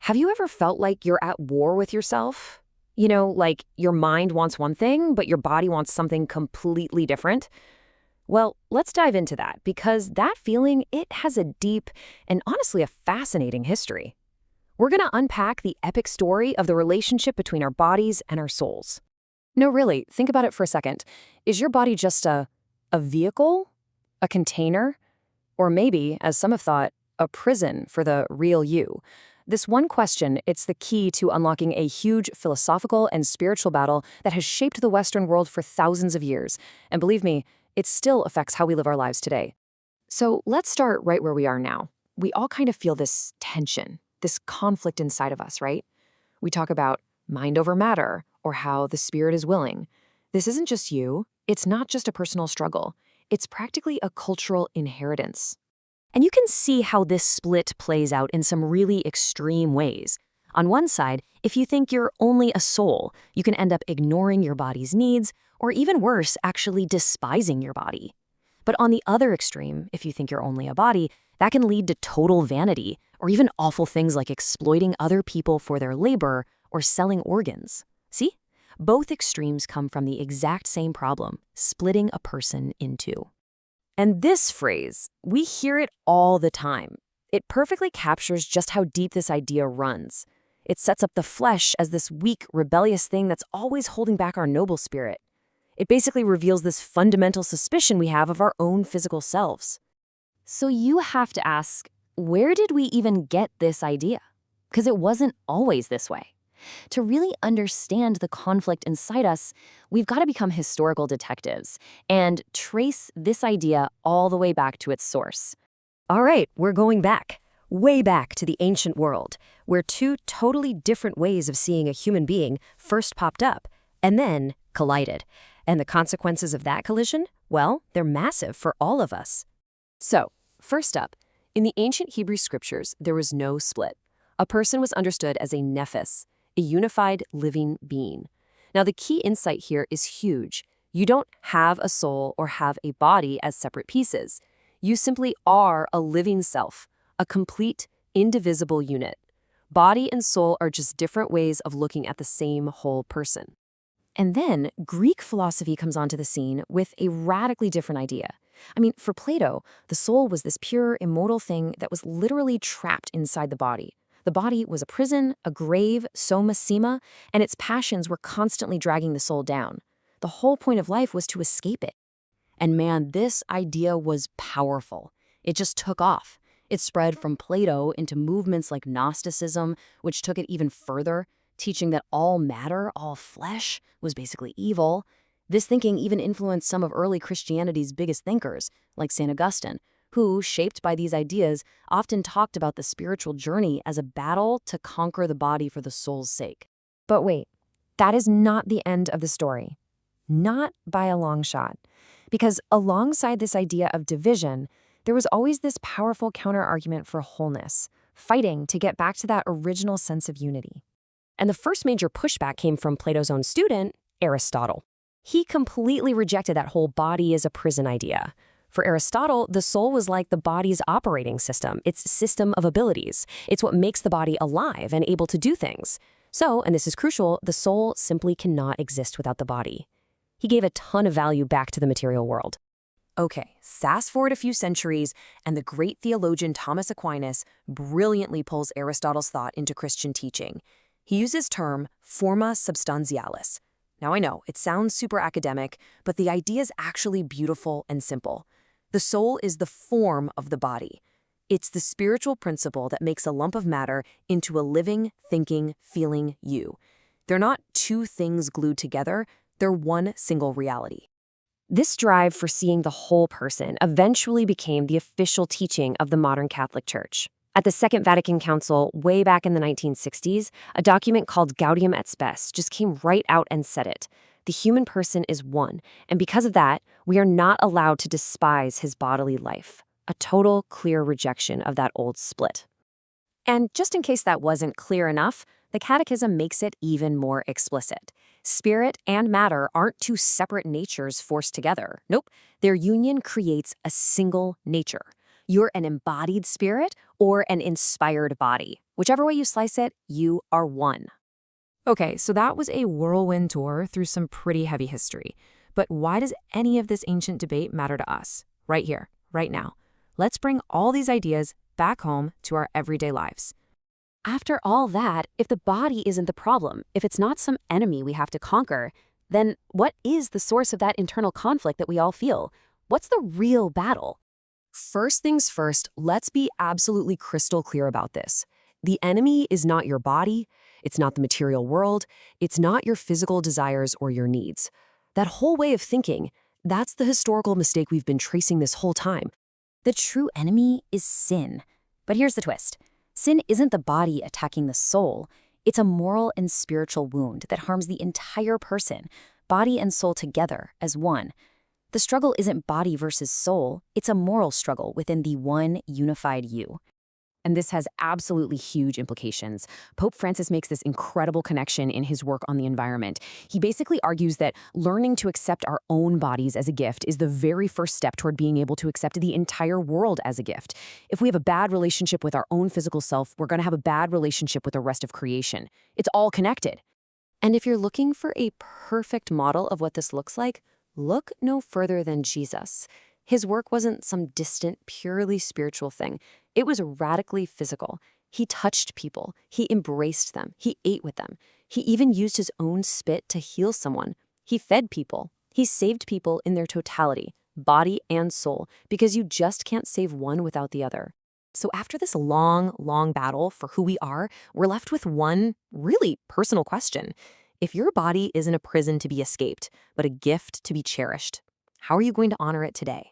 Have you ever felt like you're at war with yourself? Like your mind wants one thing, but your body wants something completely different? Well, let's dive into that because that feeling, it has a deep and honestly a fascinating history. We're going to unpack the epic story of the relationship between our bodies and our souls. No, really, think about it for a second. Is your body just a vehicle? A container? Or maybe, as some have thought, a prison for the real you? This one question, it's the key to unlocking a huge philosophical and spiritual battle that has shaped the Western world for thousands of years. And believe me, it still affects how we live our lives today. So let's start right where we are now. We all kind of feel this tension, this conflict inside of us, right? We talk about mind over matter or how the spirit is willing. This isn't just you. It's not just a personal struggle. It's practically a cultural inheritance. And you can see how this split plays out in some really extreme ways. On one side, if you think you're only a soul, you can end up ignoring your body's needs, or even worse, actually despising your body. But on the other extreme, if you think you're only a body, that can lead to total vanity, or even awful things like exploiting other people for their labor or selling organs. See? Both extremes come from the exact same problem, splitting a person in two. And this phrase, we hear it all the time. It perfectly captures just how deep this idea runs. It sets up the flesh as this weak, rebellious thing that's always holding back our noble spirit. It basically reveals this fundamental suspicion we have of our own physical selves. So you have to ask, where did we even get this idea? Because it wasn't always this way. To really understand the conflict inside us, we've got to become historical detectives and trace this idea all the way back to its source. All right, we're going back, way back to the ancient world, where two totally different ways of seeing a human being first popped up and then collided. And the consequences of that collision, well, they're massive for all of us. So, first up, in the ancient Hebrew scriptures, there was no split. A person was understood as a nephes, a unified living being. Now, the key insight here is huge. You don't have a soul or have a body as separate pieces. You simply are a living self, a complete, indivisible unit. Body and soul are just different ways of looking at the same whole person. And then Greek philosophy comes onto the scene with a radically different idea. For Plato, the soul was this pure, immortal thing that was literally trapped inside the body. The body was a prison, a grave, soma sema, and its passions were constantly dragging the soul down. The whole point of life was to escape it. And man, this idea was powerful. It just took off. It spread from Plato into movements like Gnosticism, which took it even further, teaching that all matter, all flesh, was basically evil. This thinking even influenced some of early Christianity's biggest thinkers, like St. Augustine, who, shaped by these ideas, often talked about the spiritual journey as a battle to conquer the body for the soul's sake. But wait, that is not the end of the story. Not by a long shot. Because alongside this idea of division, there was always this powerful counter-argument for wholeness, fighting to get back to that original sense of unity. And the first major pushback came from Plato's own student, Aristotle. He completely rejected that whole body as a prison idea. For Aristotle, the soul was like the body's operating system, its system of abilities. It's what makes the body alive and able to do things. So, and this is crucial, the soul simply cannot exist without the body. He gave a ton of value back to the material world. Okay, fast forward a few centuries, and the great theologian Thomas Aquinas brilliantly pulls Aristotle's thought into Christian teaching. He uses the term forma substantialis. Now I know, it sounds super academic, but the idea is actually beautiful and simple. The soul is the form of the body. It's the spiritual principle that makes a lump of matter into a living, thinking, feeling you. They're not two things glued together, they're one single reality. This drive for seeing the whole person eventually became the official teaching of the modern Catholic Church. At the Second Vatican Council, way back in the 1960s, a document called Gaudium et Spes just came right out and said it. The human person is one, and because of that, we are not allowed to despise his bodily life. A total, clear rejection of that old split. And just in case that wasn't clear enough, the Catechism makes it even more explicit. Spirit and matter aren't two separate natures forced together. Nope, their union creates a single nature. You're an embodied spirit or an inspired body. Whichever way you slice it, you are one. Okay, so that was a whirlwind tour through some pretty heavy history. But why does any of this ancient debate matter to us? Right here, right now. Let's bring all these ideas back home to our everyday lives. After all that, if the body isn't the problem, if it's not some enemy we have to conquer, then what is the source of that internal conflict that we all feel? What's the real battle? First things first, let's be absolutely crystal clear about this. The enemy is not your body, it's not the material world, it's not your physical desires or your needs. That whole way of thinking, that's the historical mistake we've been tracing this whole time. The true enemy is sin. But here's the twist. Sin isn't the body attacking the soul. It's a moral and spiritual wound that harms the entire person, body and soul together as one. The struggle isn't body versus soul, it's a moral struggle within the one unified you. And this has absolutely huge implications. Pope Francis makes this incredible connection in his work on the environment. He basically argues that learning to accept our own bodies as a gift is the very first step toward being able to accept the entire world as a gift. If we have a bad relationship with our own physical self, we're going to have a bad relationship with the rest of creation. It's all connected. And if you're looking for a perfect model of what this looks like, look no further than Jesus. His work wasn't some distant, purely spiritual thing. It was radically physical. He touched people. He embraced them. He ate with them. He even used his own spit to heal someone. He fed people. He saved people in their totality, body and soul, because you just can't save one without the other. So after this long, long battle for who we are, we're left with one really personal question. If your body isn't a prison to be escaped, but a gift to be cherished, how are you going to honor it today?